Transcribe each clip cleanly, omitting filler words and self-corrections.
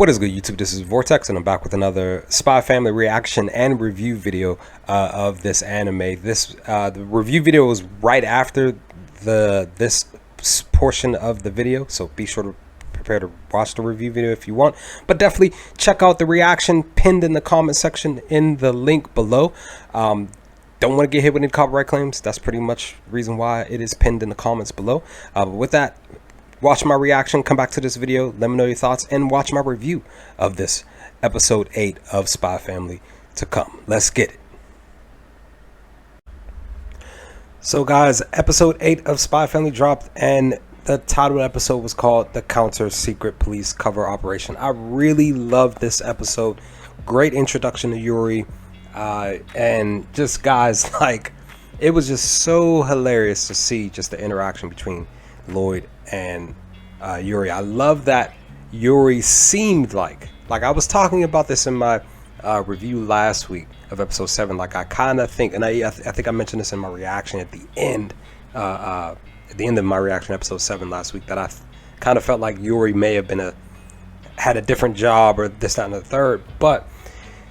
What is good, YouTube? This is Vortex, and I'm back with another Spy Family reaction and review video of this anime. The review video was right after this portion of the video, so be sure to prepare to watch the review video if you want. But definitely check out the reaction pinned in the comment section in the link below. Don't want to get hit with any copyright claims. That's pretty much the reason why it is pinned in the comments below. But with that, watch my reaction, come back to this video, let me know your thoughts, and watch my review of this episode 8 of Spy Family to come. Let's get it. So guys, episode 8 of Spy Family dropped, and the title of the episode was called The Counter Secret Police Cover Operation. I really loved this episode. Great introduction to Yuri, and just guys, like, it was just so hilarious to see just the interaction between Loid and Yuri. I love that Yuri seemed like I was talking about this in my review last week of episode 7. Like, I kind of think, and I think I mentioned this in my reaction at the end of my reaction episode 7 last week, that I kind of felt like Yuri may have been had a different job or this, that, and the third, but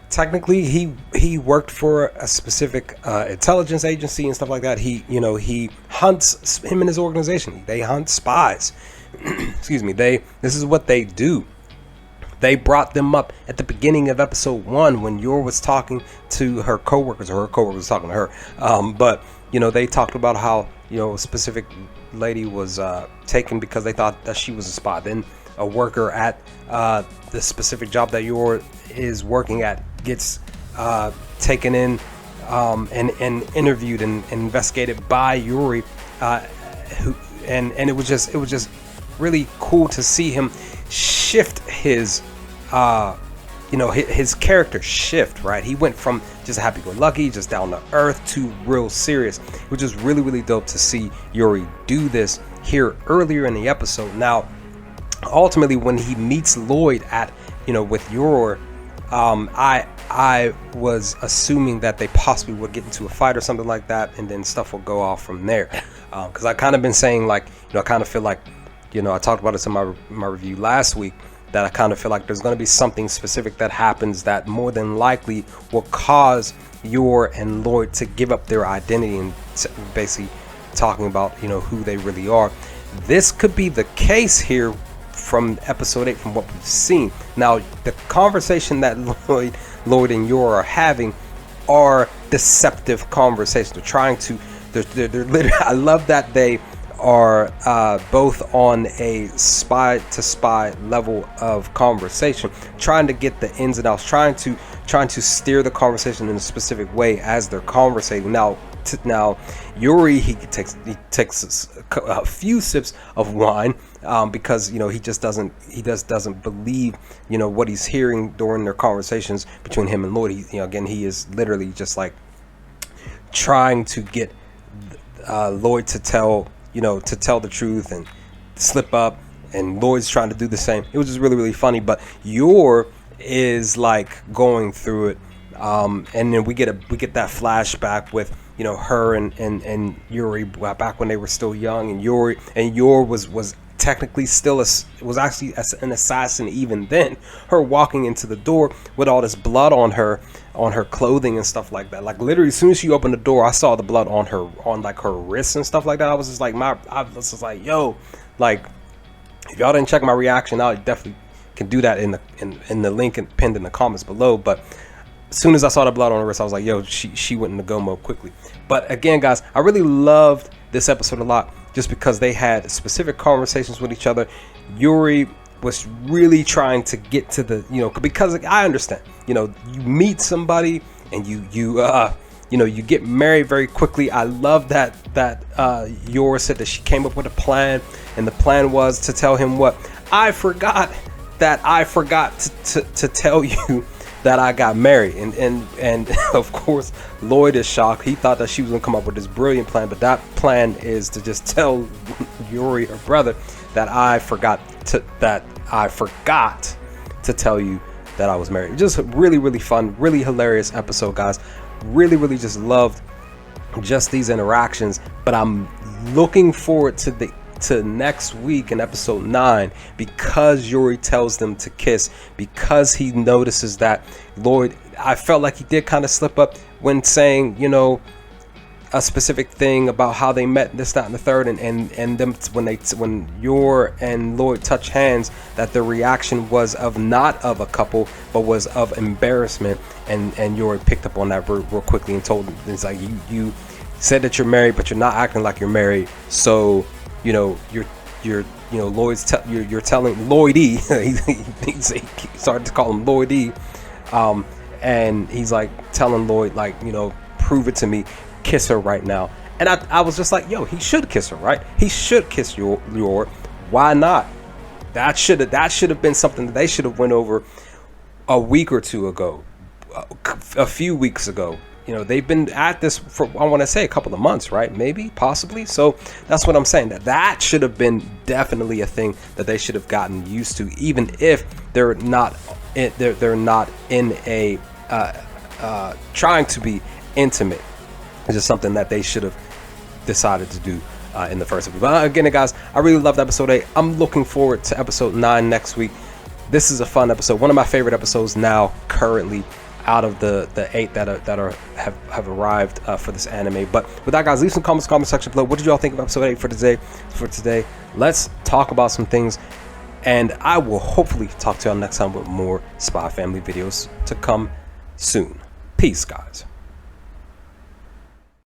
technically he worked for a specific intelligence agency and stuff like that. He hunts, him and his organization, they hunt spies. Excuse me. This is what they do. They brought them up at the beginning of episode 1 when Yor was talking to her coworkers, or her coworkers was talking to her. But they talked about how a specific lady was taken because they thought that she was a spy. Then a worker at the specific job that Yor is working at gets taken in and interviewed and investigated by Yuri, and it was just really cool to see him shift his his character shift, right? He went from just happy-go-lucky, just down to earth, to real serious, which is really dope to see Yuri do this here earlier in the episode. Now, ultimately, when he meets Loid at with Yor, I was assuming that they possibly would get into a fight or something like that, and then stuff will go off from there. Because I kind of been saying, like, I kind of feel like, I talked about this in my review last week, that I kind of feel like there's going to be something specific that happens that more than likely will cause Yor and Loid to give up their identity, and basically talking about who they really are. This could be the case here from episode 8, from what we've seen. Now, the conversation that Loid and Yor are having are deceptive conversations. They're trying to, they're literally, I love that they are both on a spy to spy level of conversation, trying to get the ins and outs, trying to steer the conversation in a specific way as they're conversating. Now Yuri, he takes a few sips of wine because he just doesn't believe what he's hearing during their conversations between him and Loid. Again, he is literally just like trying to get Loid to tell the truth and slip up, and Loid's trying to do the same. It was just really funny. But Yor is like going through it, and then we get that flashback with her and Yuri back when they were still young, and Yor was technically still was actually an assassin even then. Her walking into the door with all this blood on her clothing and stuff like that. Like, literally, as soon as she opened the door, I saw the blood on like her wrists and stuff like that. I was just like, yo, like, if y'all didn't check my reaction out, you definitely can do that in the link and pinned in the comments below. But as soon as I saw the blood on her wrist, I was like, yo, she went into go mode quickly. But again, guys, I really loved this episode a lot, just because they had specific conversations with each other. Yuri was really trying to get to the, because I understand, you meet somebody and you get married very quickly. I love that Yor said that she came up with a plan, and the plan was to tell him what I forgot to tell you that I got married, and of course Loid is shocked. He thought that she was gonna come up with this brilliant plan, but that plan is to just tell Yuri, her brother, that I forgot to tell you that I was married. Just really fun, really hilarious episode, guys. Really just loved just these interactions. But I'm looking forward to to next week in episode 9 because Yori tells them to kiss, because he notices that Loid, I felt like he did kind of slip up when saying, you know, a specific thing about how they met, this, that, and the third, and them when Yor and Loid touch hands, that the reaction was of not of a couple, but was of embarrassment, and Yor picked up on that real quickly and told him, it's like, you said that you're married, but you're not acting like you're married, so you know you're you're telling Loid-y, he started to call him Loid-y, and he's like telling Loid, like, you know, prove it to me, kiss her right now. And I was just like, yo, he should kiss her, right? He should kiss Yor. Why not? That should have been something that they should have went over a week or two ago, a few weeks ago. You know, they've been at this for, I want to say, a couple of months, right? Maybe, possibly. So that's what I'm saying. That should have been definitely a thing that they should have gotten used to, even if they're not in a trying to be intimate. It's just something that they should have decided to do in the first episode. But again, guys, I really loved episode 8. I'm looking forward to episode 9 next week. This is a fun episode. One of my favorite episodes now, currently, out of the 8 that have arrived for this anime. But with that, guys, leave some comments in the comment section below. What did y'all think of episode 8 for today? Let's talk about some things, and I will hopefully talk to y'all next time with more Spy Family videos to come soon. Peace, guys.